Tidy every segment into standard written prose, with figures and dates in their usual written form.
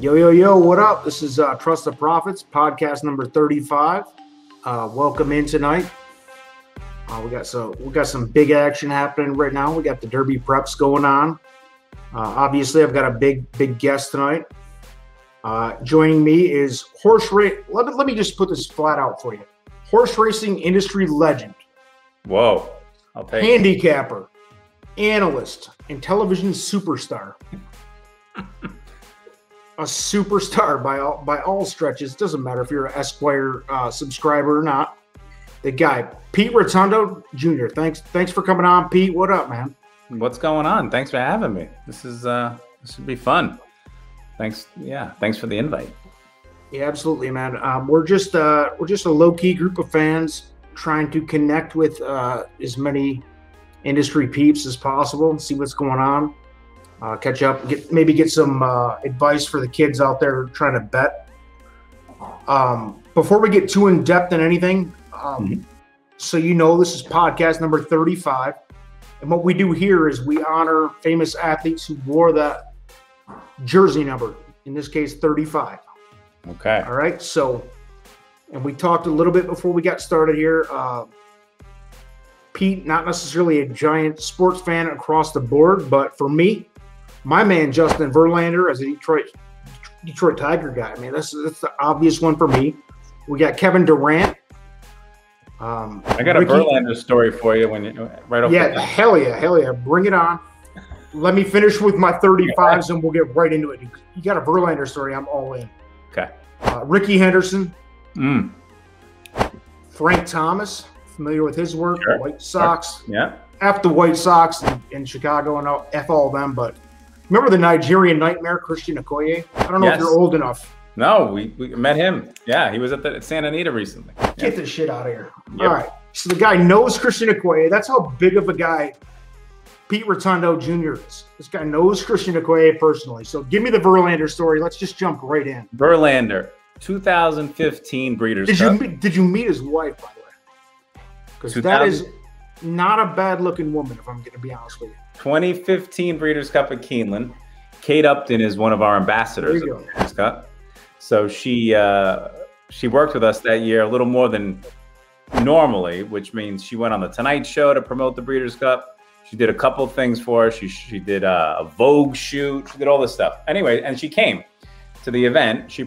Yo, what up? This is Trust the Profits, podcast number 35. Welcome in tonight. We got some big action happening right now. We got the Derby preps going on. Obviously, I've got a big guest tonight. Joining me is let me just put this flat out for you. Horse racing industry legend. Whoa. I'll take handicapper, analyst, and television superstar. A superstar by all stretches. Doesn't matter if you're an Esquire subscriber or not. The guy, Pete Rotondo Jr. Thanks for coming on, Pete. What up, man? What's going on? Thanks for having me. This should be fun. Thanks for the invite. Yeah, absolutely, man. We're just a low-key group of fans trying to connect with as many industry peeps as possible and see what's going on. Catch up, get some advice for the kids out there trying to bet. Before we get too in depth in anything, so this is podcast number 35, and what we do here is we honor famous athletes who wore that jersey number. In this case, 35. Okay. All right. So, and we talked a little bit before we got started here. Pete, not necessarily a giant sports fan across the board, but for me, my man Justin Verlander as a Detroit Tiger guy. I mean, that's the obvious one for me. We got Kevin Durant. I got a Verlander story for you right off. Yeah, hell yeah, bring it on. Let me finish with my 35s and we'll get right into it. You got a Verlander story, I'm all in. Okay. Ricky Henderson. Frank Thomas, familiar with his work. Sure. White Sox. Yeah. F the White Sox in Chicago and F all of them, but remember the Nigerian Nightmare, Christian Okoye? I don't know if you're old enough. No, we met him. Yeah, he was at Santa Anita recently. Get this shit out of here. Yep. All right. So the guy knows Christian Okoye. That's how big of a guy Pete Rotondo Jr. is. This guy knows Christian Okoye personally. So give me the Verlander story. Let's just jump right in. Verlander, 2015 Breeders' Cup. Did you meet his wife, by the way? Because that is not a bad-looking woman, if I'm going to be honest with you. 2015 Breeders' Cup at Keeneland. Kate Upton is one of our ambassadors of the Breeders' Cup. So she worked with us that year a little more than normally, which means she went on the Tonight Show to promote the Breeders' Cup. She did a couple things for us. She did a Vogue shoot. She did all this stuff. Anyway, and she came to the event. She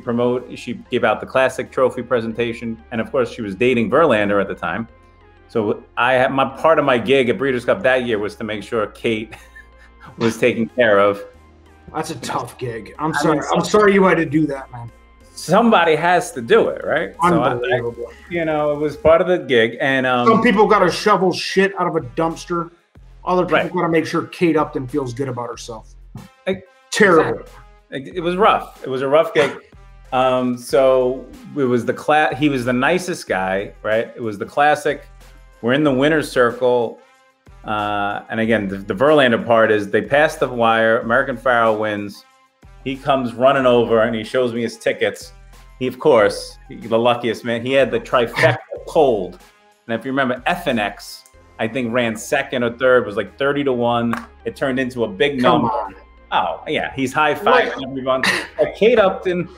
gave out the Classic Trophy presentation, and of course, she was dating Verlander at the time. So part of my gig at Breeders' Cup that year was to make sure Kate was taken care of. That's a tough gig. I'm sorry you had to do that, man. Somebody has to do it, right? Unbelievable. So it was part of the gig. And some people got to shovel shit out of a dumpster. Other people got to make sure Kate Upton feels good about herself. Terrible. Exactly. It was rough. It was a rough gig. So it was he was the nicest guy, right? It was the classic. We're in the winner's circle. And again, the Verlander part is they pass the wire. American Pharoah wins. He comes running over and he shows me his tickets. He, of course, the luckiest man. He had the trifecta cold. And if you remember, FNX, I think ran second or third, was like 30-1. It turned into a big number. Come on. Oh yeah, he's high-fiving everyone. Kate Upton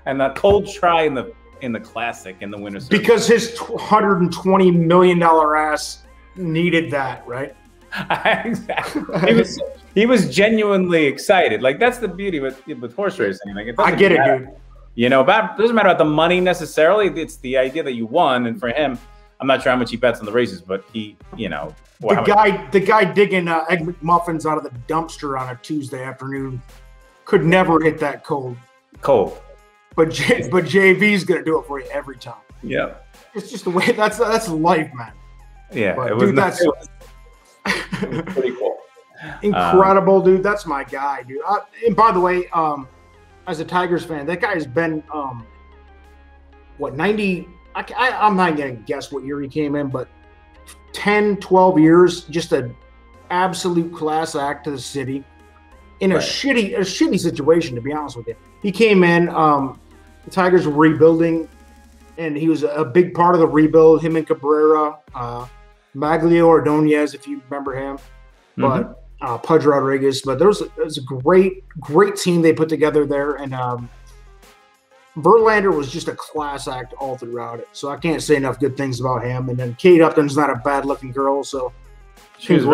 and that cold try in the Classic in the winner's circle. Because his $120 million ass needed that, right? Exactly. He was genuinely excited. Like that's the beauty with horse racing. Like I get it, dude. It doesn't matter about the money necessarily. It's the idea that you won, and for him, I'm not sure how much he bets on the races, but he, the guy digging Egg McMuffins out of the dumpster on a Tuesday afternoon could never hit that cold. But JV's gonna do it for you every time. Yeah, it's just the way that's life, man. Yeah, but, it was pretty cool. Incredible, dude. That's my guy, dude. And by the way, as a Tigers fan, that guy has been 90. I'm not gonna guess what year he came in, but 10, 12 years, just an absolute class act to the city in a shitty situation, to be honest with you. He came in, the Tigers were rebuilding, and he was a big part of the rebuild, him and Cabrera, Maglio Ordonez, if you remember him. But Pudge Rodriguez, but there was a great team they put together there, and Verlander was just a class act all throughout it. So I can't say enough good things about him. And then Kate Upton's not a bad looking girl, so she was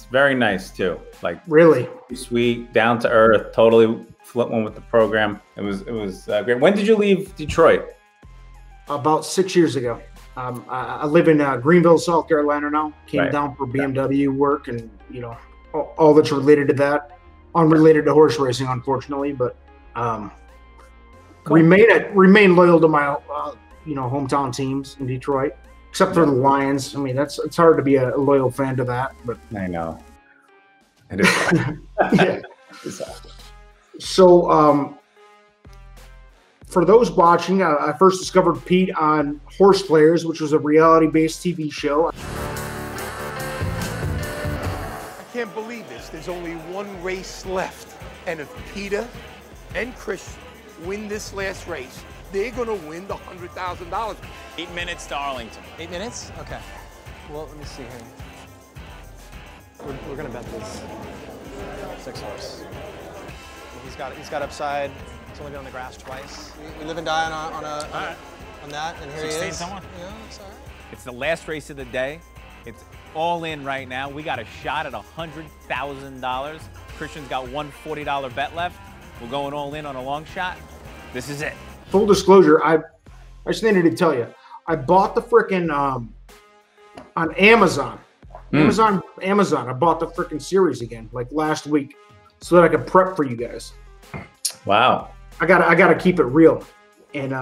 very nice too. Like really sweet, down to earth, totally flowing with the program. It was great. When did you leave Detroit? About 6 years ago. I live in Greenville, South Carolina now. Came down for BMW work and, you know, all that's related to that. Unrelated to horse racing, unfortunately, but remain loyal to my you know, hometown teams in Detroit, except for the Lions. I mean, it's hard to be a loyal fan to that, but I know it is. Yeah. So for those watching, I first discovered Pete on HORSEPLAYERS, which was a reality-based TV show. I can't believe this. There's only one race left. And if Peter and Chris win this last race, they're going to win the $100,000. 8 minutes to Arlington. 8 minutes? Okay. Well, let me see here. We're going to bet this 6 horse. He's got upside. He's only been on the grass twice. We live and die on that, and here he is. Someone. Yeah, it's all right. It's the last race of the day. It's all in right now. We got a shot at $100,000. Christian's got one $40 bet left. We're going all in on a long shot. This is it. Full disclosure, I just needed to tell you, I bought the frickin' on Amazon. Amazon. I bought the frickin' series again, like last week, so that I could prep for you guys. Wow. I gotta keep it real and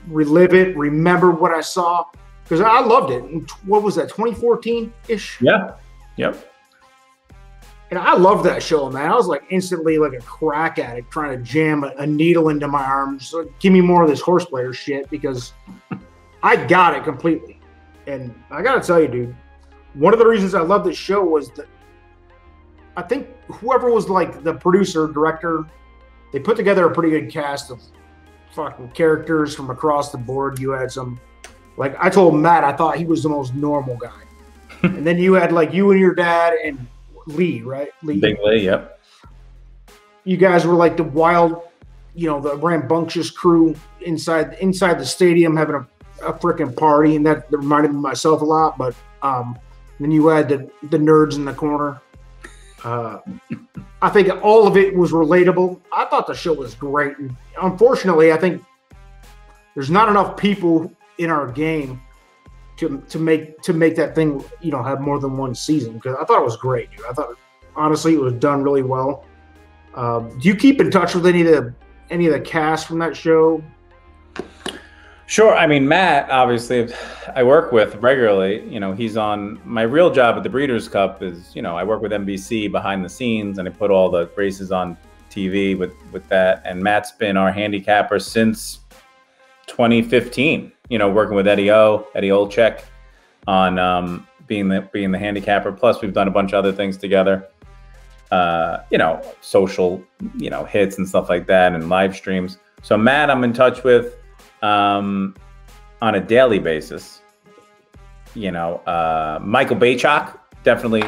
relive it, remember what I saw, because I loved it. What was that, 2014-ish? Yeah. Yep. And I loved that show, man. I was like instantly like a crack addict trying to jam a needle into my arm. Just like, give me more of this horse player shit, because I got it completely. And I gotta tell you, dude, one of the reasons I love this show was that I think whoever was like the producer, director, they put together a pretty good cast of fucking characters from across the board. You had some, like I told Matt, I thought he was the most normal guy. And then you had like you and your dad and Lee, right? Big Lee, yep. You guys were like the wild, you know, the rambunctious crew inside the stadium having a freaking party, and that reminded me of myself a lot. But then you had the nerds in the corner. I think all of it was relatable. I thought the show was great. And unfortunately, I think there's not enough people in our game to make that thing, you know, have more than one season, because I thought it was great, dude. I thought honestly it was done really well. Do you keep in touch with any of the cast from that show? Sure. I mean, Matt, obviously, I work with regularly. You know, he's on my real job at the Breeders' Cup is, you know, I work with NBC behind the scenes, and I put all the races on TV with that. And Matt's been our handicapper since 2015. You know, working with Eddie Olczyk on being the handicapper. Plus, we've done a bunch of other things together. You know, social, you know, hits and stuff like that, and live streams. So Matt, I'm in touch with on a daily basis. You know, Michael Baychak, definitely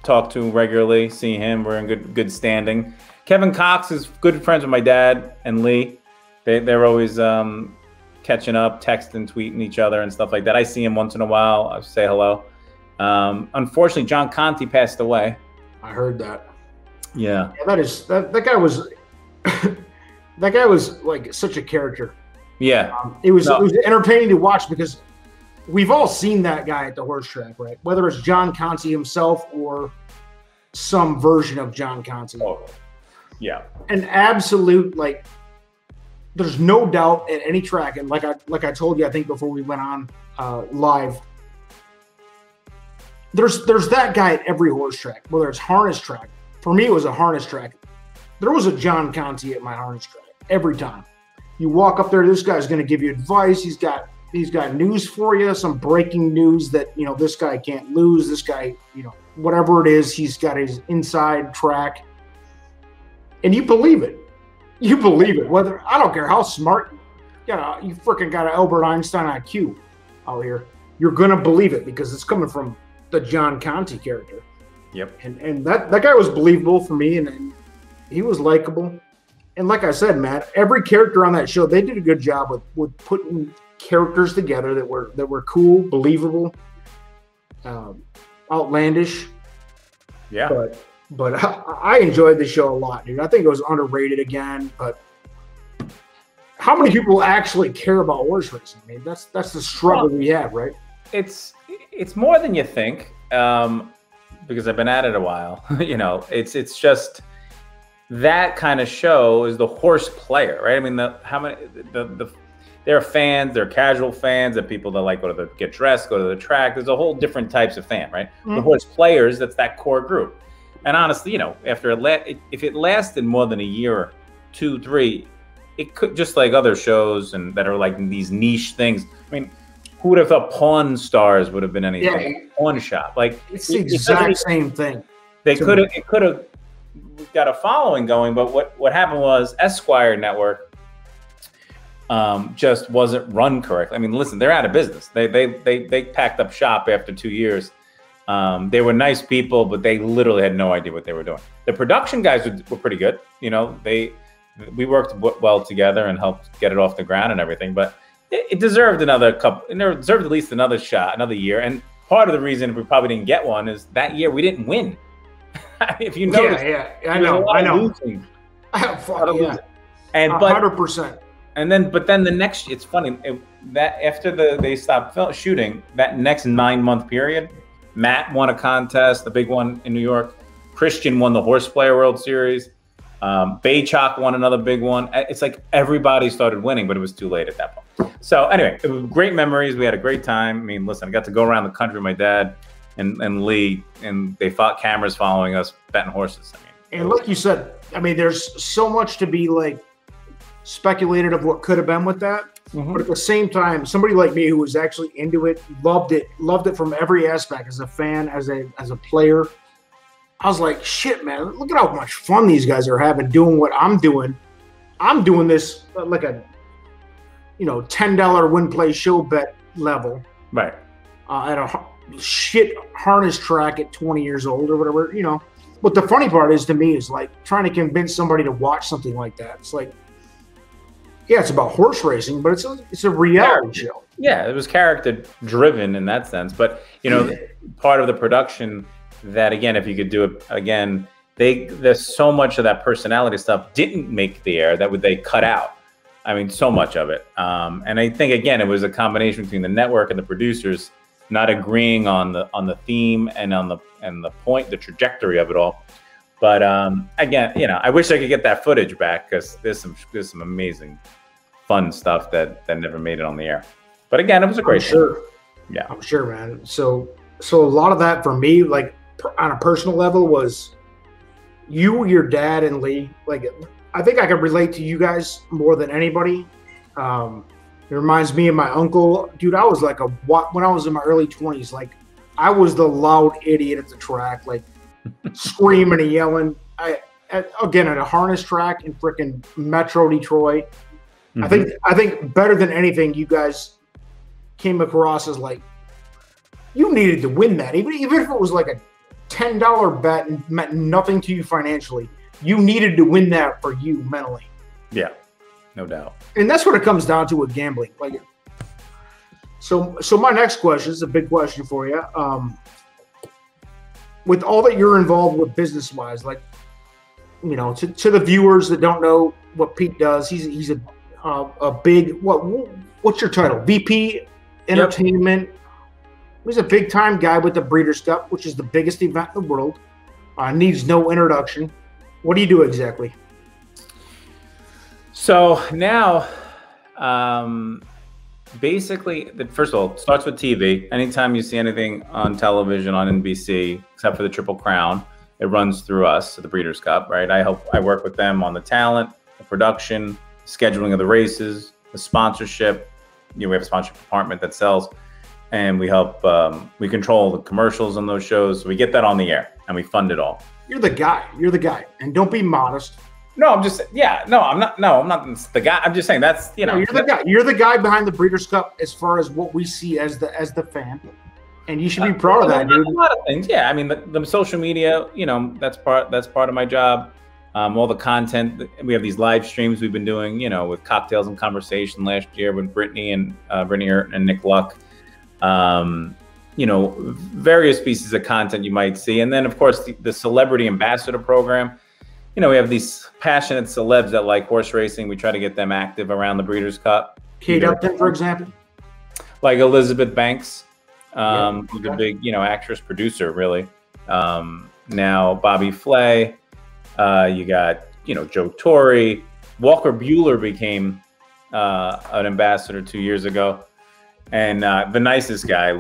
talk to regularly, see him. We're in good standing. Kevin Cox is good friends with my dad and Lee. They're always catching up, texting, tweeting each other and stuff like that. I see him once in a while. I say hello. Unfortunately, John Conti passed away. I heard that. Yeah, that guy was that guy was like such a character. Yeah, it was entertaining to watch, because we've all seen that guy at the horse track, right? Whether it's John Conti himself or some version of John Conti. Oh, yeah, an absolute, like, there's no doubt at any track, and like I told you, I think before we went on live, there's that guy at every horse track, whether it's harness track. For me, it was a harness track. There was a John Conti at my harness track every time. You walk up there, this guy's going to give you advice. He's got news for you, some breaking news that, you know, this guy can't lose. This guy, you know, whatever it is, he's got his inside track, and you believe it. You believe it. Whether, I don't care how smart you freaking got an Albert Einstein IQ out here. You're gonna believe it because it's coming from the John Conti character. Yep. And that guy was believable for me, and he was likable. And like I said, man, every character on that show, they did a good job with putting characters together that were cool, believable, outlandish. Yeah. But I enjoyed the show a lot, dude. I think it was underrated again. But how many people actually care about horse racing? I mean, that's the struggle we have, right? It's more than you think, because I've been at it a while. You know, it's just that kind of show is the horse player, right? I mean, there are fans, there are casual fans, there are people that like get dressed, go to the track. There's a whole different types of fan, right? Mm-hmm. The horse players, that's that core group. And honestly, you know, after if it lasted more than a year, or 2, 3, it could, just like other shows and that are like these niche things. I mean, who would have thought Pawn Stars would have been anything? Yeah. Pawn Shop, like it's the exact same thing. It could have got a following going, but what happened was Esquire Network just wasn't run correctly. I mean, listen, they're out of business. They packed up shop after 2 years. They were nice people, but they literally had no idea what they were doing. The production guys were pretty good. You know, we worked well together and helped get it off the ground and everything, but it deserved another couple. It deserved at least another shot, another year. And part of the reason we probably didn't get one is that year we didn't win. If you notice, I know. And 100%. But then the next, it's funny that after they stopped shooting, that next 9-month period, Matt won a contest, the big one in New York. Christian won the Horseplayer World Series. Baychok won another big one. It's like everybody started winning, but it was too late at that point. So anyway, it was great memories. We had a great time. I mean, listen, I got to go around the country with my dad and Lee, and they fought cameras following us betting horses. I mean, and like you said, I mean, there's so much to be like speculated of what could have been with that. Mm-hmm. But at the same time, somebody like me who was actually into it, loved it from every aspect, as a fan, as a player. I was like, shit, man, look at how much fun these guys are having doing what I'm doing. I'm doing this like a, $10 win play show bet level. Right. At a shit harness track at 20 years old or whatever, But the funny part is, to me, is like trying to convince somebody to watch something like that. It's like, yeah, it's about horse racing, but it's a reality show. Yeah, it was character driven in that sense. But, part of the production that, again, if you could do it again, there's so much of that personality stuff didn't make the air that they cut out. I mean, so much of it. And I think, again, it was a combination between the network and the producers not agreeing on the theme and on the point, the trajectory of it all. But again, I wish I could get that footage back, because there's some amazing, fun stuff that never made it on the air. But again, it was a great show. Yeah, I'm sure, man. So a lot of that for me, like on a personal level, was you, your dad, and Lee. Like, I think I could relate to you guys more than anybody. It reminds me of my uncle. Dude, I was like when I was in my early 20s, like I was the loud idiot at the track, like screaming and yelling. Again, at a harness track in frickin' Metro Detroit. Mm-hmm. I think better than anything, you guys came across as like, you needed to win that. Even if it was like a $10 bet and meant nothing to you financially, you needed to win that for you mentally. Yeah, no doubt. And that's what it comes down to with gambling. Like, so my next question is a big question for you. With all that you're involved with business-wise, like, to the viewers that don't know what Pete does, he's a big, what's your title? VP Entertainment. Yep. He's a big-time guy with the Breeders' Cup, which is the biggest event in the world. Needs no introduction. What do you do exactly? So now, basically, first of all, it starts with TV. Anytime you see anything on television, on NBC, except for the Triple Crown, it runs through us, the Breeders' Cup, right? I work with them on the talent, the production, scheduling of the races, the sponsorship. We have a sponsorship department that sells, and we help. We control the commercials on those shows. So we get that on the air, and we fund it all. You're the guy. And don't be modest. No, I'm just, I'm not the guy. I'm just saying you're the guy. You're the guy behind the Breeders' Cup as far as what we see as the fan. And you should be proud of that, dude. A lot of things, yeah. I mean, the social media, you know, that's part of my job. All the content. We have these live streams we've been doing, you know, with Cocktails and Conversation last year with Brittany and Nick Luck. You know, various pieces of content you might see, and then of course the celebrity ambassador program. You know, we have these passionate celebs that like horse racing. We try to get them active around the Breeders' Cup. Kate Upton, for example, like Elizabeth Banks. Who's a big, you know, actress, producer, really. Now Bobby Flay, you got, you know, Joe Torre. Walker Buehler became an ambassador 2 years ago, and the nicest guy,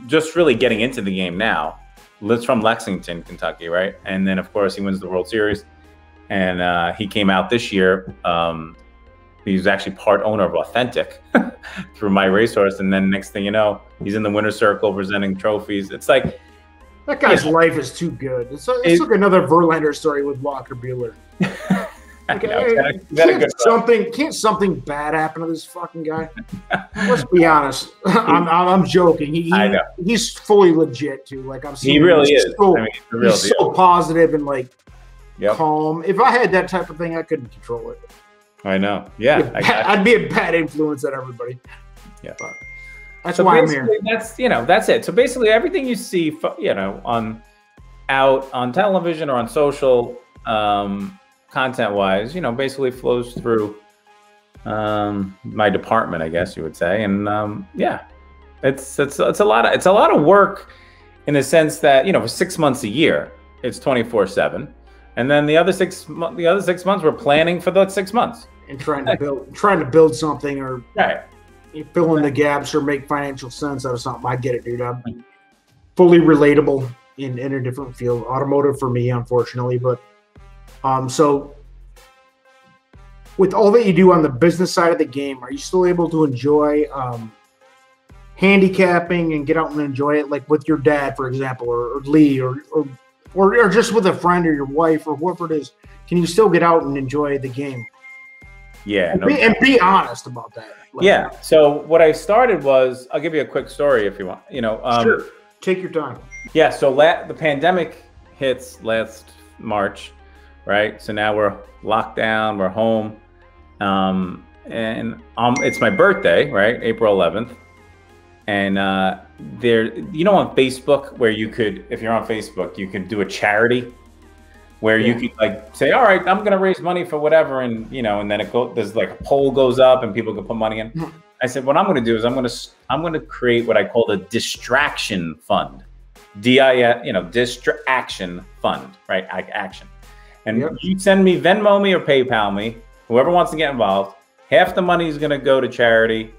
just really getting into the game now. Lives from Lexington, Kentucky, right? And then of course he wins the World Series, and he came out this year. He was actually part owner of Authentic through My Racehorse. And then next thing you know, he's in the winner's circle presenting trophies. It's like, that guy's life is too good. It's like another Verlander story with Walker Buehler. Like, can't something bad happen to this fucking guy? Let's be honest. I'm joking. He's fully legit too. Like I'm seeing. He really is. So, I mean, the real he's deal. so positive and like calm. If I had that type of thing, I couldn't control it. I know. Yeah, I'd be a bad influence on everybody. Yeah, but that's why I'm here. That's it. So basically, everything you see, you know, out on television or on social, content-wise, you know, basically flows through my department, I guess you would say. And yeah, it's a lot of work in the sense that, you know, for 6 months a year, it's 24/7. And then the other 6 months, we're planning for those 6 months and trying to build something, or fill in the gaps or make financial sense out of something. I get it, dude. I'm fully relatable in a different field, automotive for me, unfortunately. But so with all that you do on the business side of the game, are you still able to enjoy handicapping and get out and enjoy it, like with your dad, for example, or Lee, or just with a friend or your wife or whoever it is? Can you still get out and enjoy the game? Yeah. And be honest about that. Like, yeah. So what I started was, I'll give you a quick story if you want. You know, sure. Take your time. Yeah. So the pandemic hits last March, right? So now we're locked down, we're home, and it's my birthday, right? April 11th. And there, you know, on Facebook, where you could, if you're on Facebook, you could do a charity where you could like say, all right, I'm going to raise money for whatever. And, you know, and then there's like a poll goes up and people can put money in. I said, what I'm going to do is I'm going to create what I call a distraction fund, distraction fund, right? Action. And you send me, Venmo me or PayPal me, whoever wants to get involved. Half the money is going to go to charity.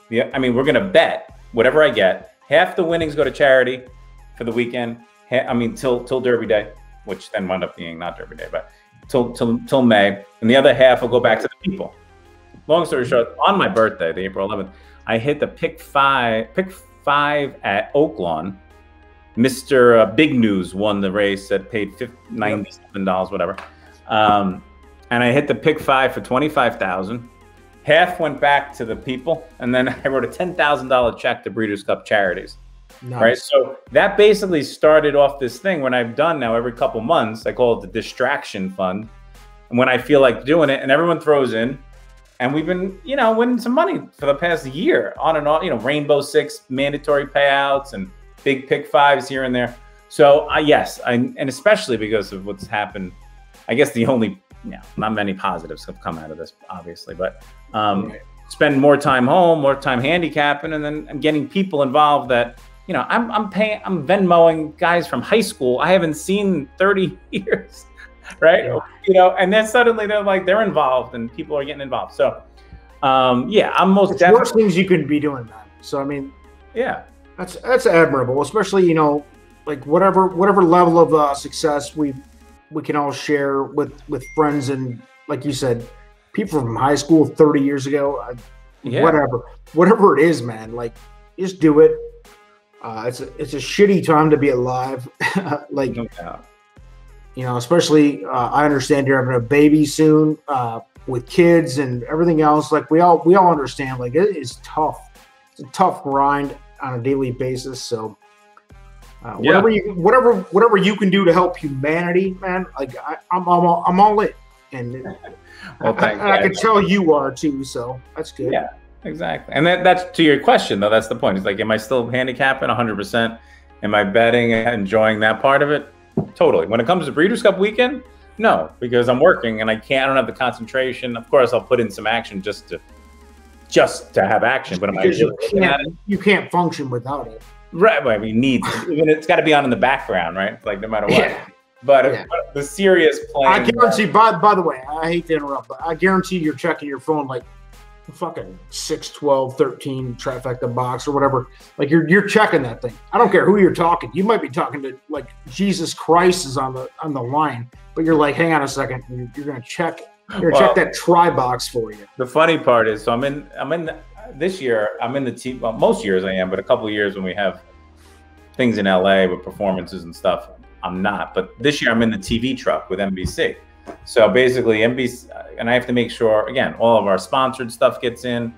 Yeah, I mean, we're going to bet whatever I get. Half the winnings go to charity for the weekend. Till Derby Day, which then wound up being not Derby Day, but till May. And the other half will go back to the people. Long story short, on my birthday, the April 11th, I hit the pick five at Oaklawn. Mr. Big News won the race that paid $97, whatever. And I hit the pick five for $25,000. Half went back to the people, and then I wrote a $10,000 check to Breeders' Cup charities. Nice. Right, so that basically started off this thing. When I've done now every couple months, I call it the distraction fund. And when I feel like doing it, and everyone throws in, and we've been, you know, winning some money for the past year, on and on. You know, Rainbow Six mandatory payouts and big pick fives here and there. So yes, and especially because of what's happened, I guess not many positives have come out of this, obviously, but spend more time home, more time handicapping, and then I'm getting people involved that, you know, I'm Venmoing guys from high school I haven't seen 30 years, right? Yeah. You know, and then suddenly they're involved and people are getting involved. So, I'm most definitely. Worst things you can be doing that. So I mean, yeah, that's admirable, especially, you know, like whatever level of success we can all share with friends, and like you said, people from high school 30 years ago, whatever it is, man, like just do it. It's a shitty time to be alive. Like, no doubt. You know, especially I understand you're having a baby soon with kids and everything else. Like we all understand, like it is tough. It's a tough grind. on a daily basis. So whatever you can do to help humanity, man, like I'm all in. And well, I can tell you are too. So that's good. Yeah, exactly. And that's to your question though. That's the point. It's like, am I still handicapping 100%? Am I betting and enjoying that part of it? Totally. When it comes to Breeders' Cup weekend, no, because I'm working and I don't have the concentration. Of course, I'll put in some action just to have action. But you can't function without it. Right. Well, I mean, it's got to be on in the background, right? Like no matter what. Yeah. But the serious playing. I guarantee. By the way, I hate to interrupt, but I guarantee you're checking your phone like fucking 6, 12, 13 trifecta box or whatever. Like you're checking that thing. I don't care who you're talking. You might be talking to like Jesus Christ is on the line, but you're like, hang on a second, you're gonna check. You're gonna check that try box for you. The funny part is, so this year I'm in the team. Well, most years I am, but a couple of years when we have things in LA with performances and stuff, I'm not. But this year I'm in the TV truck with NBC. So basically NBC, and I have to make sure, again, all of our sponsored stuff gets in.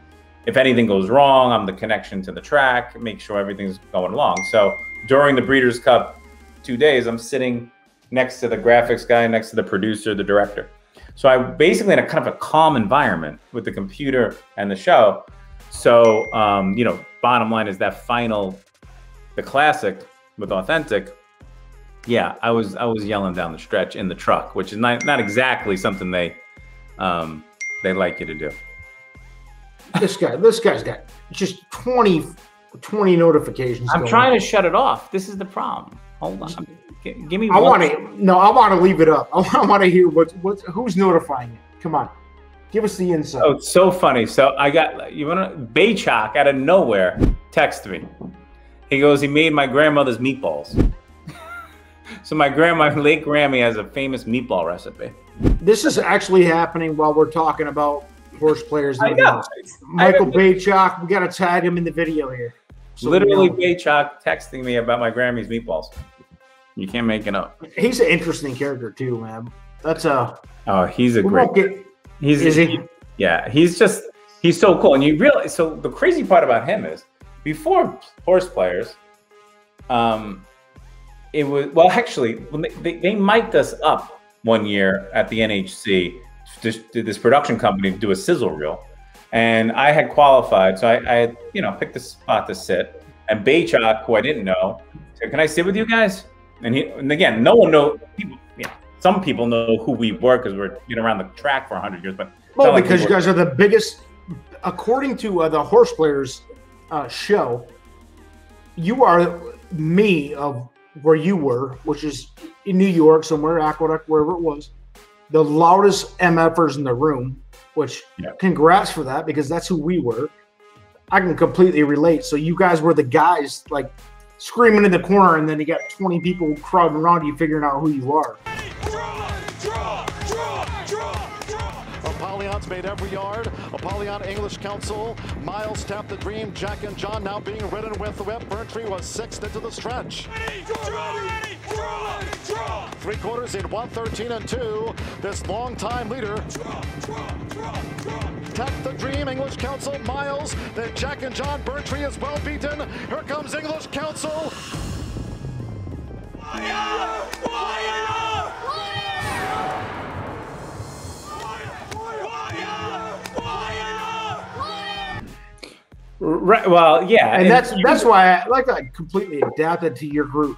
If anything goes wrong, I'm the connection to the track, make sure everything's going along. So during the Breeders' Cup 2 days, I'm sitting next to the graphics guy, next to the producer, the director. So I basically in a kind of a calm environment with the computer and the show. So, bottom line is that the classic with Authentic, yeah, I was yelling down the stretch in the truck, which is not exactly something they like you to do. This guy's got just 20 notifications. I'm trying to shut it off. This is the problem. Hold on. Give me. I want to leave it up. I want to hear who's notifying it. Come on, give us the insight. Oh, it's so funny. So I got Baychok out of nowhere text me. He goes, he made my grandmother's meatballs. So my late Grammy, has a famous meatball recipe. This is actually happening while we're talking about horse players. I know. Michael Baychok, we got to tag him in the video here. So literally, Baychok texting me about my Grammy's meatballs. You can't make it up. He's an interesting character too, man. That's he's a great. Is he? Yeah, he's so cool. And you realize, so the crazy part about him is, before Horse Players, it was, well, actually, they mic'd us up one year at the NHC, this production company, to do a sizzle reel. And I had qualified, so I had, picked a spot to sit. And Baychok, who I didn't know, said, "Can I sit with you guys?" And again, no one knows. Some people know who we were because we're around the track for 100 years. But because you guys are the biggest, according to the Horse Players show, you are me of where you were, which is in New York, somewhere, Aqueduct, wherever it was, the loudest MFers in the room, which congrats for that, because that's who we were. I can completely relate. So you guys were the guys like screaming in the corner, and then you got 20 people crowding around you figuring out who you are. Apollyon's made every yard. Apollyon English Council. Miles tapped the dream. Jack and John now being ridden with the whip. Burntree was sixth into the stretch. Three quarters in 1:13 and 2. This long-time leader. Tap the dream, English Council, Miles. Then Jack and John. Burntree is well beaten. Here comes English Council. Right. Well, yeah, and that's why I completely adapted to your group.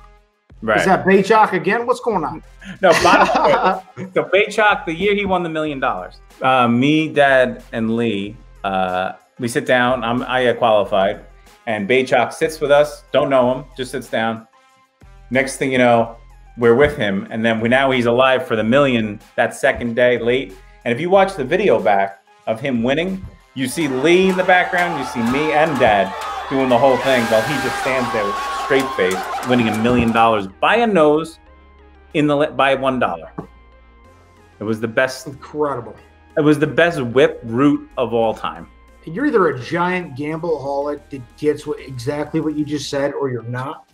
Right. Is that Baychok again? What's going on? No, so Baychok, the year he won the $1 million. Me, Dad, and Lee, we sit down. I get qualified, and Baychok sits with us. Don't know him, just sits down. Next thing you know, we're with him, and then now he's alive for the $1 million that second day late. And if you watch the video back of him winning, you see Lee in the background, you see me and Dad doing the whole thing while he just stands there with straight face, winning $1 million by a nose by $1. It was the best. Incredible. It was the best whip route of all time. You're either a giant gamble-holic that gets exactly what you just said, or you're not.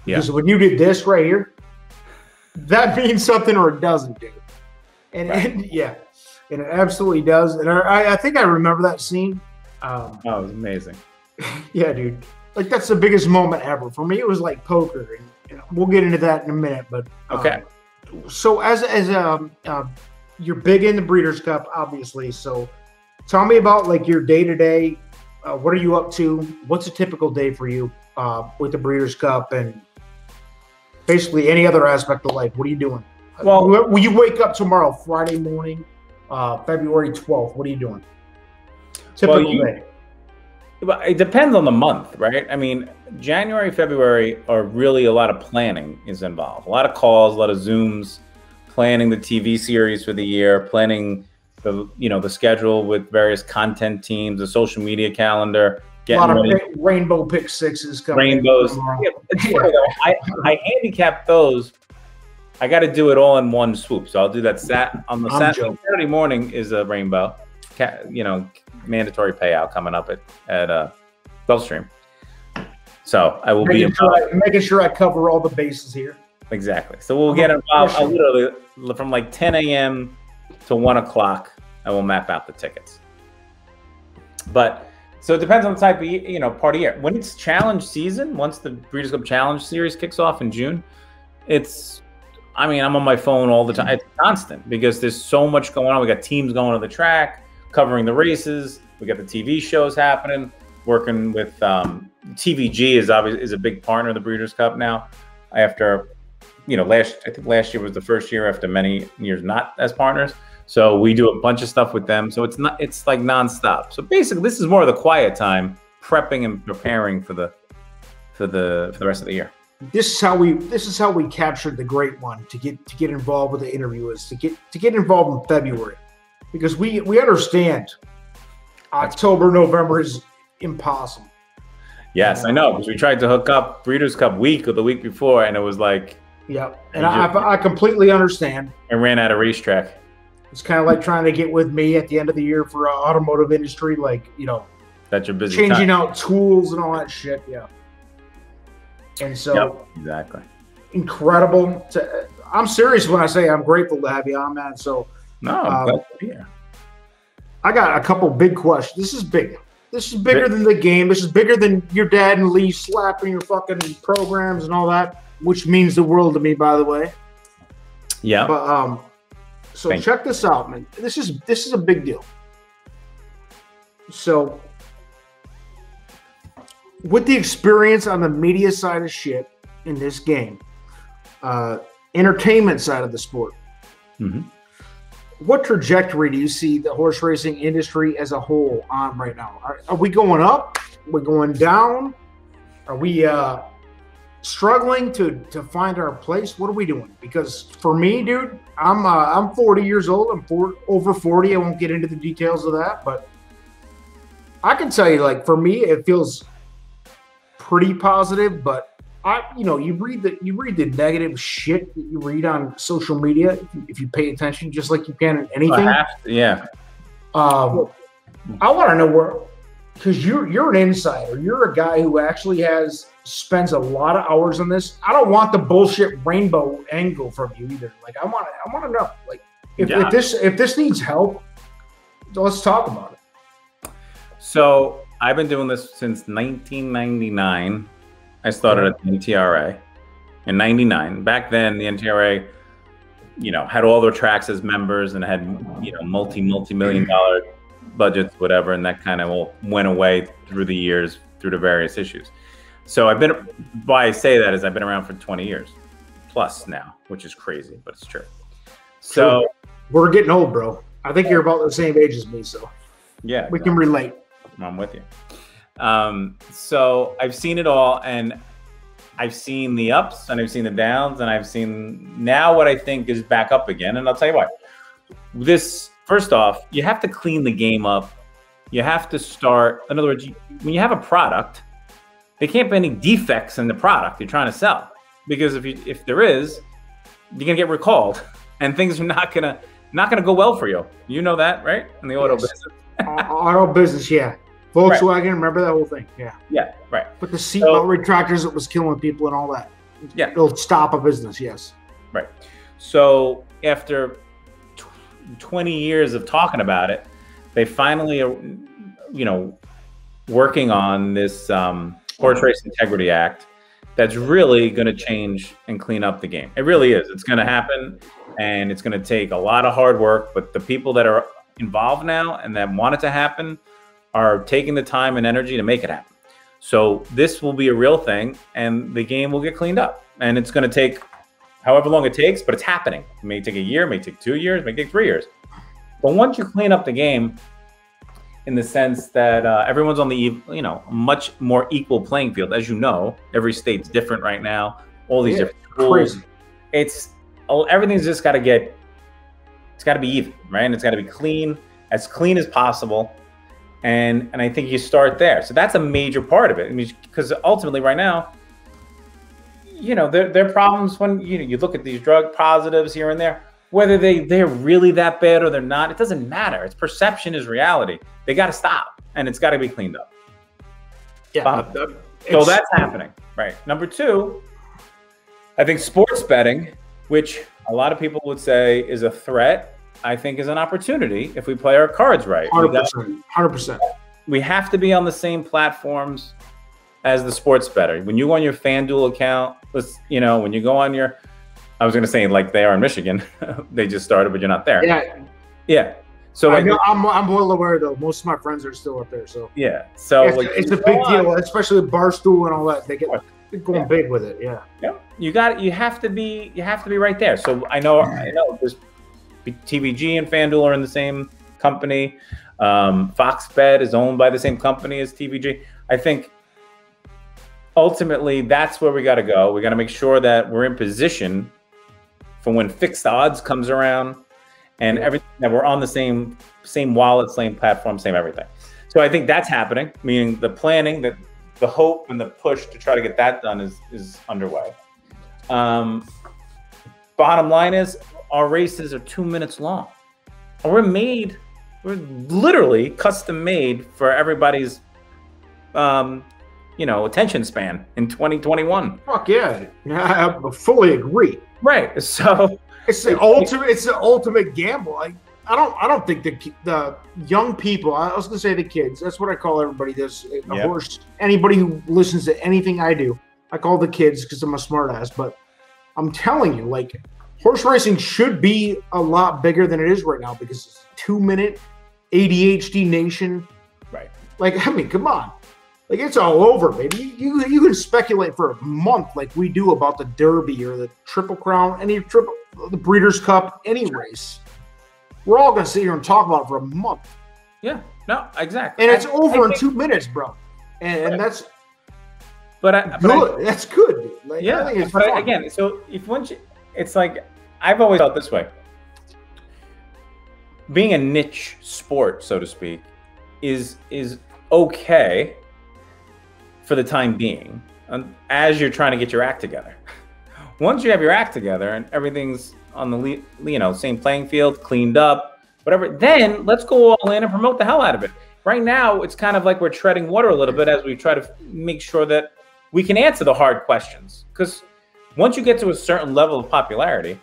Yeah. Because when you did this right here, that means something or it doesn't, dude. And yeah. And it absolutely does. And I think I remember that scene. Oh, it was amazing. Yeah, dude. like that's the biggest moment ever for me. It was like poker, and we'll get into that in a minute. But okay. So as you're big in the Breeders' Cup, obviously. So tell me about like your day to day. What are you up to? What's a typical day for you with the Breeders' Cup, and basically any other aspect of life? What are you doing? Well, will you wake up tomorrow, Friday morning, February 12th? What are you doing? Typical day. Well, it depends on the month, right? I mean, January, February are really a lot of planning is involved. A lot of calls, a lot of Zooms, planning the TV series for the year, planning the schedule with various content teams, the social media calendar. A lot of rainbow pick sixes coming. Rainbows. Yeah, it's funny though. I handicap those. I got to do it all in one swoop. So I'll do that on the Saturday morning is a rainbow, mandatory payout coming up at Gulfstream. So I will making sure I cover all the bases here. Exactly. So we'll get involved. I'll literally from like 10 a.m. to 1 o'clock. I will map out the tickets. But so it depends on the type of part of year. When it's challenge season, once the Breeders' Cup Challenge Series kicks off in June, I'm on my phone all the time. It's constant because there's so much going on. We got teams going to the track, covering the races. We got the TV shows happening. Working with TVG is a big partner of the Breeders' Cup now. After I think last year was the first year after many years not as partners. So we do a bunch of stuff with them. So it's like nonstop. So basically, this is more of the quiet time, prepping and preparing for the rest of the year. This is how we captured the great one to get involved with the interviewers, to get involved in February, because we understand October, November is impossible. Yes, I know, because we tried to hook up Breeders' Cup week or the week before, and it was like, yeah, and I completely understand. And ran out of racetrack. It's kind of like trying to get with me at the end of the year for automotive industry, like that's your busy changing out tools and all that shit. Yeah. And so, exactly, incredible. I'm serious when I say I'm grateful to have you on, man. So, I'm glad to be here. I got a couple big questions. This is big. This is bigger than the game. This is bigger than your dad and Lee slapping your fucking programs and all that, which means the world to me, by the way. Yeah. But so check this out, man. This is a big deal. So, with the experience on the media side of shit in this game, entertainment side of the sport, what trajectory do you see the horse racing industry as a whole on right now? Are we going up? Are we going down? Are we struggling to find our place? What are we doing? Because for me, dude, I'm 40 years old. I'm over 40. I won't get into the details of that, but I can tell you, like, for me, it feels pretty positive, but you read the negative shit that you read on social media if you pay attention, just like you can in anything. Yeah. I want to know because you're an insider. You're a guy who actually spends a lot of hours on this. I don't want the bullshit rainbow angle from you either. Like I want to know, like, if this needs help, let's talk about it. So I've been doing this since 1999. I started at the NTRA in 99. Back then, the NTRA, had all their tracks as members and had, multi-million-dollar budgets, whatever, and that kind of all went away through the years, through the various issues. So why I say that is I've been around for 20 years plus now, which is crazy, but it's true. So we're getting old, bro. I think you're about the same age as me, so yeah, we can relate. I'm with you. So I've seen it all, and I've seen the ups and I've seen the downs, and I've seen now what I think is back up again. And I'll tell you why. First off, you have to clean the game up. You have to start. In other words, when you have a product, there can't be any defects in the product you're trying to sell, because if there is, you're gonna get recalled, and things are not gonna go well for you. You know that, right? In the auto business. Auto business, yeah. Volkswagen, right. Remember that whole thing? Yeah. Yeah, right. But the seatbelt retractors that was killing people and all that. Yeah. It'll stop a business, yes. Right. So after 20 years of talking about it, they finally are, working on this Horse Race Integrity Act that's really going to change and clean up the game. It really is. It's going to happen, and it's going to take a lot of hard work. But the people that are involved now and that want it to happen are taking the time and energy to make it happen. So this will be a real thing, and the game will get cleaned up. And it's going to take however long it takes, but it's happening. It may take a year, it may take 2 years, it may take 3 years. But once you clean up the game, in the sense that everyone's on the, much more equal playing field. As you know, every state's different right now. All these different schools. Crazy. Everything's just got to it's got to be even, right? And it's got to be clean as possible. And I think you start there. So that's a major part of it. I mean, because ultimately right now, there are problems when, you look at these drug positives here and there, whether they're really that bad or they're not, it doesn't matter. It's perception is reality. They got to stop, and it's got to be cleaned up. Yeah. So that's happening. Right. Number two, I think sports betting, which a lot of people would say is a threat, I think is an opportunity if we play our cards right. 100%. We have to be on the same platforms as the sports bettor. When you go on your FanDuel account, when you go on your, I was going to say like they are in Michigan, they just started, but you're not there. Yeah. Yeah. So I'm well aware though. Most of my friends are still up there. So yeah. So it's a big deal, especially with Barstool and all that. They get going big with it. Yeah. Yeah. You have to be right there. So I know there's TVG and FanDuel are in the same company. Fox Bet is owned by the same company as TVG. I think ultimately that's where we got to go. We got to make sure that we're in position for when fixed odds comes around, and everything, that we're on the same wallet, same platform, same everything. So I think that's happening, meaning the planning, that the hope and the push to try to get that done is underway. Bottom line is our races are 2 minutes long. We're literally custom made for everybody's attention span in 2021. Fuck yeah. I fully agree. Right. So it's the ultimate gamble. I don't think the young people, I was gonna say the kids, that's what I call everybody. Does horse, anybody who listens to anything I do, I call the kids because I'm a smart ass. But I'm telling you, like, horse racing should be a lot bigger than it is right now, because it's 2 minute ADHD nation. Right. Like, I mean, come on. Like, it's all over, baby. You can speculate for a month like we do about the Derby or the Triple Crown, the Breeders' Cup, any race. We're all going to sit here and talk about it for a month. Yeah, no, exactly. And it's over in 2 minutes, bro. And that's good. That's good, dude. Like, yeah, I think it's but fun. again, so it's like, I've always felt this way. Being a niche sport, so to speak, is okay for the time being, as you're trying to get your act together. Once you have your act together and everything's on the same playing field, cleaned up, whatever, then let's go all in and promote the hell out of it. Right now, it's kind of like we're treading water a little bit as we try to make sure that we can answer the hard questions. Because once you get to a certain level of popularity,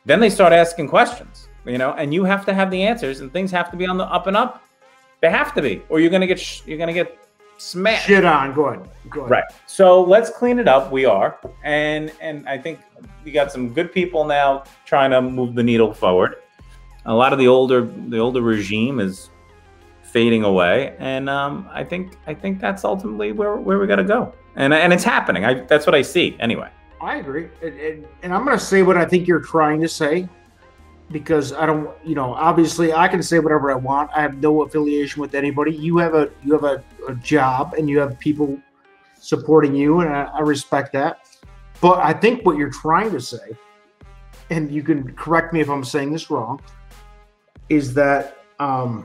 then they start asking questions, and you have to have the answers, and things have to be on the up and up. They have to be, or you're gonna get smashed. Shit on. Go ahead. Right. So let's clean it up. We are, and I think we got some good people now trying to move the needle forward. A lot of the older regime is fading away, and I think that's ultimately where we got to go, and it's happening. That's what I see anyway. I agree, and I'm going to say what I think you're trying to say, because I don't, obviously I can say whatever I want. I have no affiliation with anybody. You have a job, and you have people supporting you, and I respect that. But I think what you're trying to say, and you can correct me if I'm saying this wrong, is that how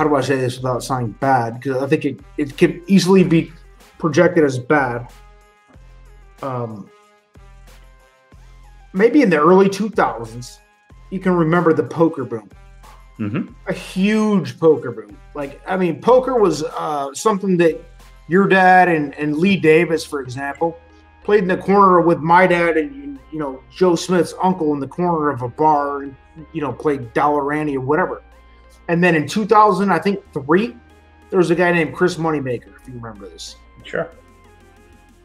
do I say this without sounding bad? Because I think it can easily be projected as bad. Maybe in the early 2000s, you can remember the poker boom. Mm-hmm. A huge poker boom. Like, I mean, poker was something that your dad and Lee Davis, for example, played in the corner with my dad and, Joe Smith's uncle in the corner of a bar and, played Dollar Annie or whatever. And then in 2000, I think 3, there was a guy named Chris Moneymaker, if you remember this. Sure.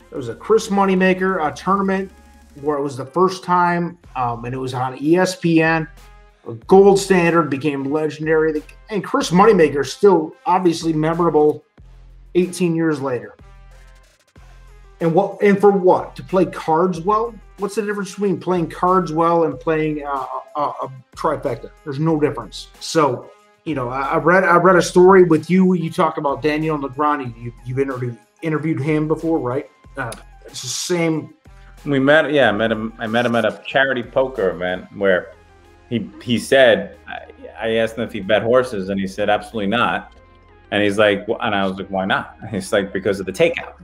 There was a Chris Moneymaker tournament where it was the first time, and it was on ESPN. A gold standard, became legendary. And Chris Moneymaker is still obviously memorable 18 years later. And for what? To play cards well? What's the difference between playing cards well and playing a trifecta? There's no difference. So, you know, I read a story with you. You talked about Daniel Negreanu. You've interviewed him before, right? It's the same. We met. Yeah, I met him at a charity poker event where he said, I asked him if he bet horses, and he said absolutely not. And he's like, well, and I was like, why not? And he's like, because of the takeout.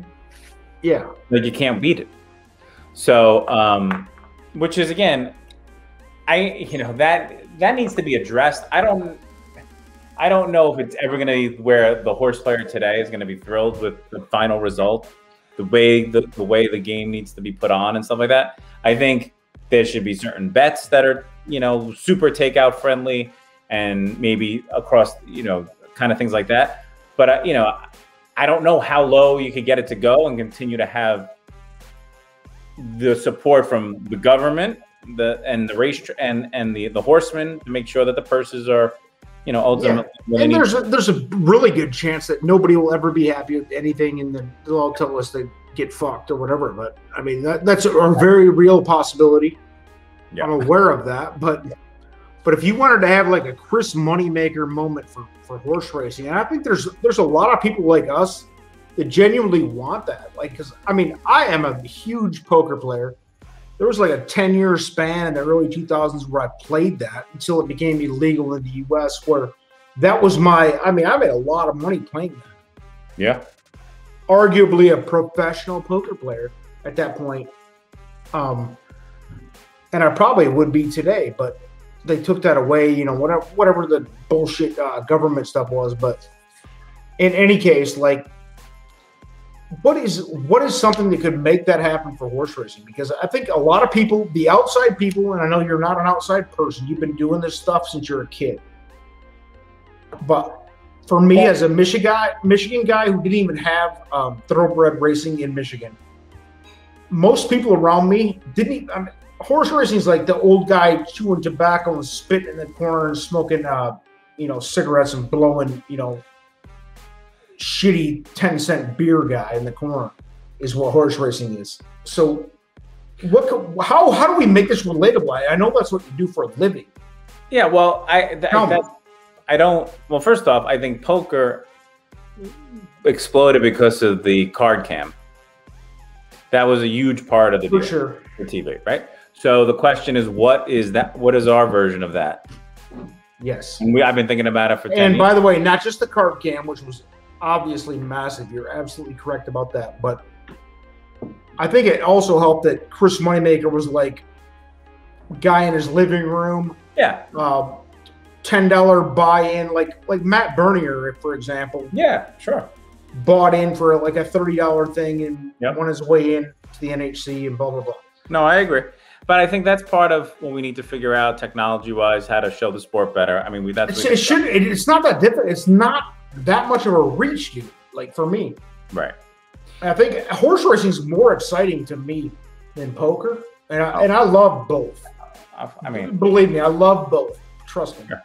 Yeah, like you can't beat it. So, which is again, that needs to be addressed. I don't know if it's ever going to be where the horse player today is going to be thrilled with the final result, the way the game needs to be put on and stuff like that. I think there should be certain bets that are, you know, super takeout friendly and maybe across, you know, kind of things like that. But, you know, I don't know how low you could get it to go and continue to have the support from the government, the race and the horsemen to make sure that the purses are, you know, ultimately. Yeah. And there's a really good chance that nobody will ever be happy with anything, and then they'll all tell us they get fucked or whatever. But I mean, that's a very real possibility. Yeah. I'm aware of that, but if you wanted to have like a Chris Moneymaker moment for horse racing, and I think there's a lot of people like us that genuinely want that. Like, because I mean, I am a huge poker player. There was like a 10-year span in the early 2000s where I played that until it became illegal in the U.S. Where that was I made a lot of money playing that. Yeah, arguably a professional poker player at that point. And I probably would be today, but they took that away, you know, whatever the bullshit government stuff was. But in any case, like, what is something that could make that happen for horse racing? Because I think a lot of people, the outside people, and I know you're not an outside person, you've been doing this stuff since you're a kid. But for me, as a Michigan guy who didn't even have thoroughbred racing in Michigan, most people around me didn't even. Horse racing is like the old guy chewing tobacco and spitting in the corner and smoking, you know, cigarettes and blowing, you know, shitty 10-cent beer guy in the corner is what horse racing is. So, how do we make this relatable? I know that's what you do for a living. Yeah, well, Well, first off, I think poker exploded because of the card cam. That was a huge part of the deal for TV, right? So the question is, what is our version of that? Yes. And I've been thinking about it for 10 years. And by the way, not just the card cam, which was obviously massive. You're absolutely correct about that. But I think it also helped that Chris Moneymaker was like a guy in his living room. Yeah. $10 buy-in, like Matt Bernier, for example. Yeah, sure. Bought in for like a $30 thing and won his way in to the NHC and blah, blah, blah. No, I agree. But I think that's part of what we need to figure out technology-wise, how to show the sport better. I mean, it's not that different. It's not that much of a reach, dude, like for me. Right. I think horse racing is more exciting to me than poker. And I love both. I mean, believe me, I love both. Trust me. Sure.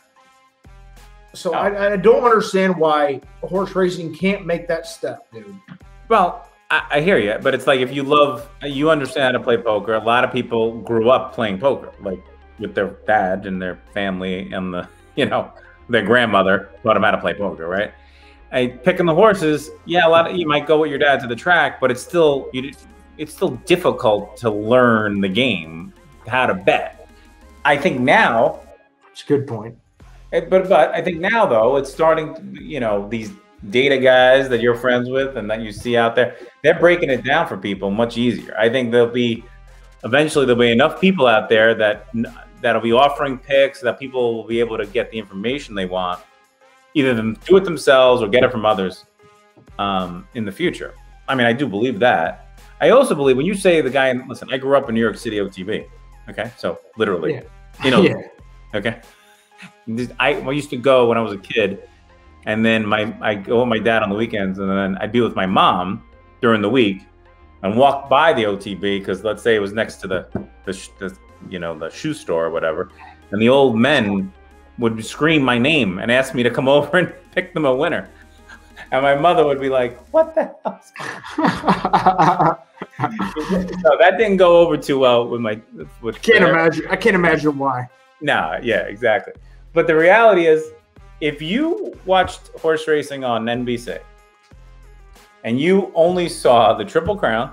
So I don't understand why horse racing can't make that step, dude. Well, I hear you, but it's like if you understand how to play poker. A lot of people grew up playing poker, like with their dad and their family and their grandmother taught them how to play poker, right? Picking the horses, yeah, you might go with your dad to the track, but it's still difficult to learn the game, how to bet. I think now, it's a good point. But I think now though, it's starting to, these data guys that you're friends with and that you see out there, they're breaking it down for people much easier. I think eventually there'll be enough people out there that'll be offering picks that people will be able to get the information they want, either do it themselves or get it from others in the future. I mean, I do believe that. I also believe when you say listen, I grew up in New York City OTB. Okay. So literally, okay. I used to go when I was a kid and then I go with my dad on the weekends, and then I'd be with my mom during the week, and walk by the OTB because let's say it was next to the shoe store or whatever, and the old men would scream my name and ask me to come over and pick them a winner, and my mother would be like, "What the hell?" So that didn't go over too well with my. I can't imagine why. No, yeah, exactly. But the reality is, if you watched horse racing on NBC and you only saw the Triple Crown,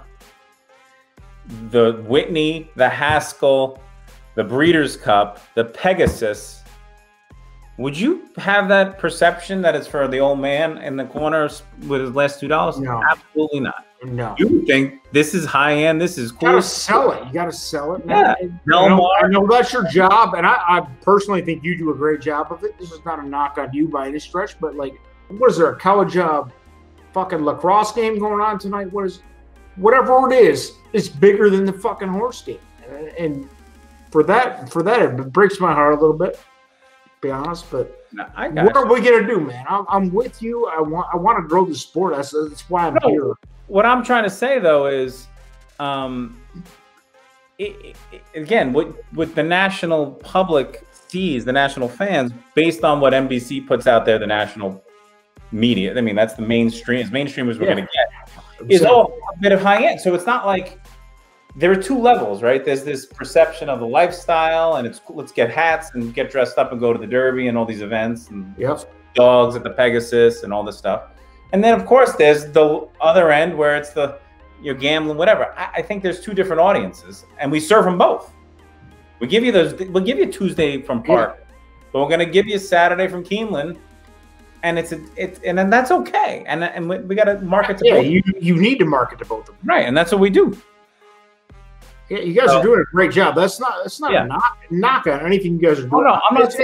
the Whitney, the Haskell, the Breeders' Cup, the Pegasus, would you have that perception that it's for the old man in the corner with his last $2? No. Absolutely not. No. You would think this is high end, this is cool. You gotta sell it. You gotta sell it. Yeah. I know that's your job, and I personally think you do a great job of it. This is not a knock on you by any stretch, but like, what is there, a college fucking lacrosse game going on tonight? Whatever it is, it's bigger than the fucking horse game. And for that, it breaks my heart a little bit, to be honest, but no, what are we gonna do, man? I'm with you. I want to grow the sport. That's why I'm here. What I'm trying to say though is, again, what the national public sees, the national fans, based on what NBC puts out there, the national media. I mean, that's the mainstream. As mainstream as we're going to get, is all a bit of high end. So it's not like there are two levels, right? There's this perception of the lifestyle, and it's let's get hats and get dressed up and go to the Derby and all these events, and dogs at the Pegasus and all this stuff. And then, of course, there's the other end where it's you're gambling, whatever. I think there's two different audiences, and we serve them both. We give you we'll give you Tuesday from Park, but we're going to give you Saturday from Keeneland, and and then that's okay. And we got to market to both. You need to market to both of them, right? And that's what we do. Yeah, you guys are doing a great job. That's not a knock on anything you guys are doing. Oh, no, I'm not. It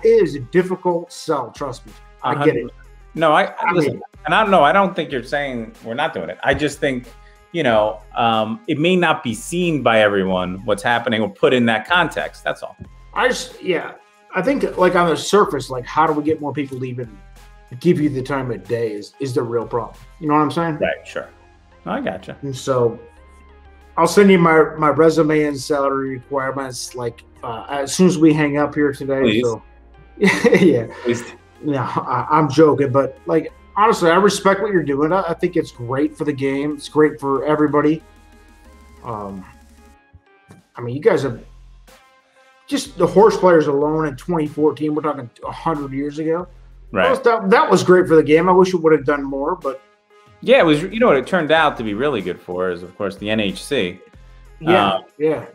is a difficult sell. Trust me, I get it. No, listen, and I don't know. I don't think you're saying we're not doing it. I just think, it may not be seen by everyone what's happening or put in that context. That's all. I think like on the surface, like how do we get more people to even give you the time of day is the real problem. You know what I'm saying? Right. Sure. I gotcha. And so I'll send you my resume and salary requirements like as soon as we hang up here today. Please. So yeah. Please. No, I'm joking, but like honestly, I respect what you're doing. I think it's great for the game. It's great for everybody. I mean, you guys have just the horse players alone in 2014. We're talking 100 years ago. Right. That was great for the game. I wish it would have done more, but yeah, it was. You know what it turned out to be really good for is, of course, the NHC. Yeah.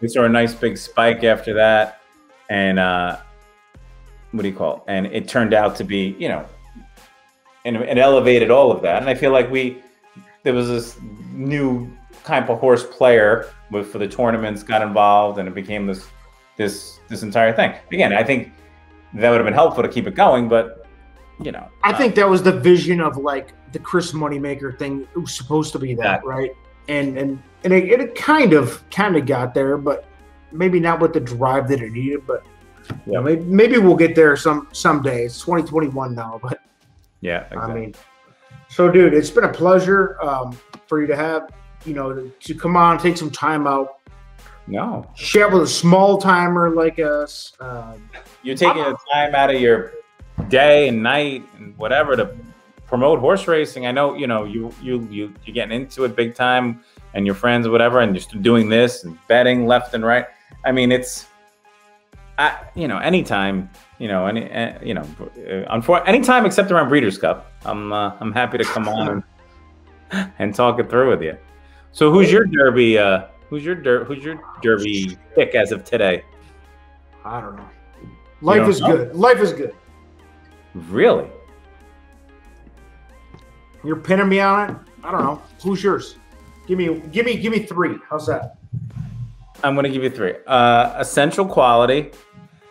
We saw a nice big spike after that, and what do you call it? And it turned out to be, and it elevated all of that. And I feel like there was this new type of horse player for the tournaments got involved, and it became this entire thing. Again, I think that would have been helpful to keep it going, but I think that was the vision of like the Chris Moneymaker thing. It was supposed to be that, right? And it kind of got there, but maybe not with the drive that it needed. But maybe we'll get there someday. It's 2021 now, but yeah, exactly. I mean, so dude, it's been a pleasure for you to have to come on, take some time out. No, chat with a small timer like us. You're taking the time out of your day and night and whatever to promote horse racing. I know you're getting into it big time, and your friends or whatever, and you're doing this and betting left and right. I mean, it's anytime anytime except around Breeders' Cup. I'm happy to come on and talk it through with you. So who's your Derby? Who's your Derby pick as of today? I don't know. Life is good. Life is good. Really? You're pinning me on it? I don't know. Who's yours? Give me three. How's that? I'm going to give you three. Essential Quality.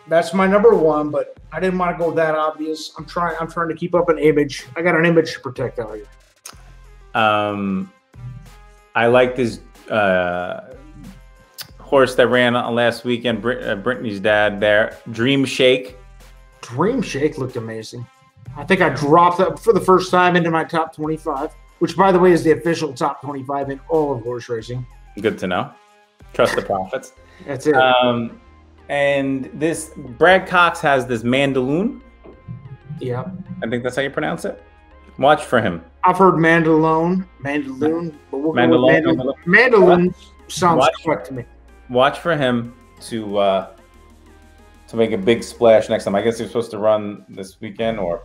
That's my number one, but I didn't want to go that obvious. I'm trying to keep up an image. I got an image to protect out here. I like this horse that ran last weekend. Brittany's dad there. Dream Shake. Dream Shake looked amazing. I think I dropped that for the first time into my top 25, which, by the way, is the official top 25 in all of horse racing. Good to know. Trust the profits. That's it. And this Brad Cox has this Mandaloon. Yeah. I think that's how you pronounce it. Watch for him. I've heard Mandaloon, but we'll go with Mandaloon sounds correct to me. Watch for him to make a big splash next time. I guess he's supposed to run this weekend, or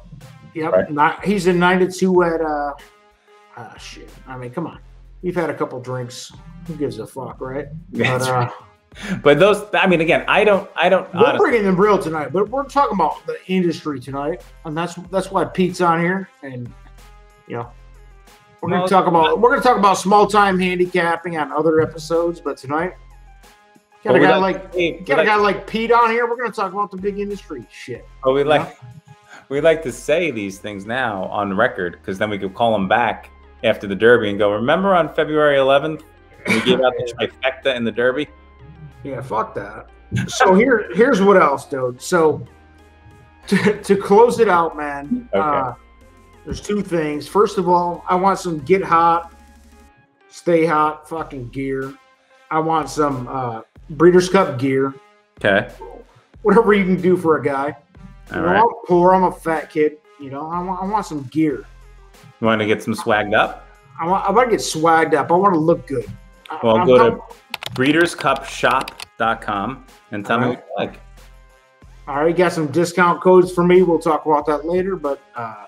yep. Right? He's in 9-2 at shit. I mean, come on. You've had a couple drinks. Who gives a fuck, right? But those, I mean, again, I don't. We're bringing them real tonight, but we're talking about the industry tonight, and that's why Pete's on here, and you know, we're gonna talk about small time handicapping on other episodes, but tonight, got a guy like Pete on here. We're gonna talk about the big industry shit. Oh, we like to say these things now on record, because then we could call them back after the Derby and go, remember on February 11th we gave out the trifecta in the Derby? Yeah, fuck that. So here's what else, dude. So to close it out, man, okay. There's two things. First of all, I want some get hot, stay hot fucking gear. I want some Breeders' Cup gear. Okay. Whatever you can do for a guy. All right. I'm poor. I'm a fat kid. You know, I want some gear. You want to get some swagged up? I want to get swagged up. I want to look good. Well, go to breederscupshop.com and tell me what you like. All right, got some discount codes for me. We'll talk about that later. But I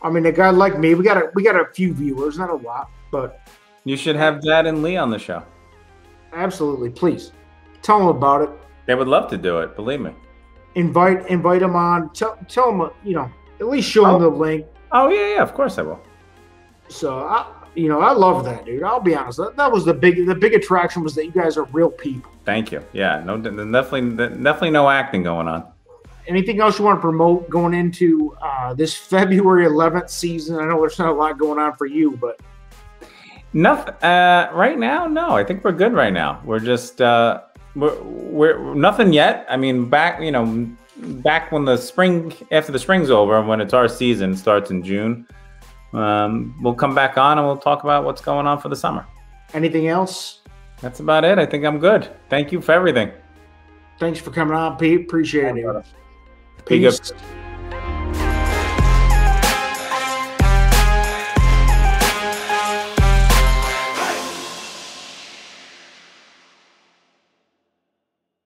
mean, a guy like me, we got a few viewers, not a lot, but you should have Dad and Lee on the show. Absolutely, please tell them about it. They would love to do it. Believe me. Invite them on. Tell them, you know, at least show them the link. Oh yeah, of course I will. So I love that, dude. I'll be honest. That was the big attraction was that you guys are real people. Thank you. Yeah, no, definitely no acting going on. Anything else you want to promote going into this February 11th season? I know there's not a lot going on for you, but nothing right now. No, I think we're good right now. We're just we're nothing yet. I mean, back when the spring, after the spring's over, when it's our season starts in June. We'll come back on and we'll talk about what's going on for the summer. Anything else? That's about it. I think I'm good. Thank you for everything. Thanks for coming on, Pete. Appreciate it. Peace.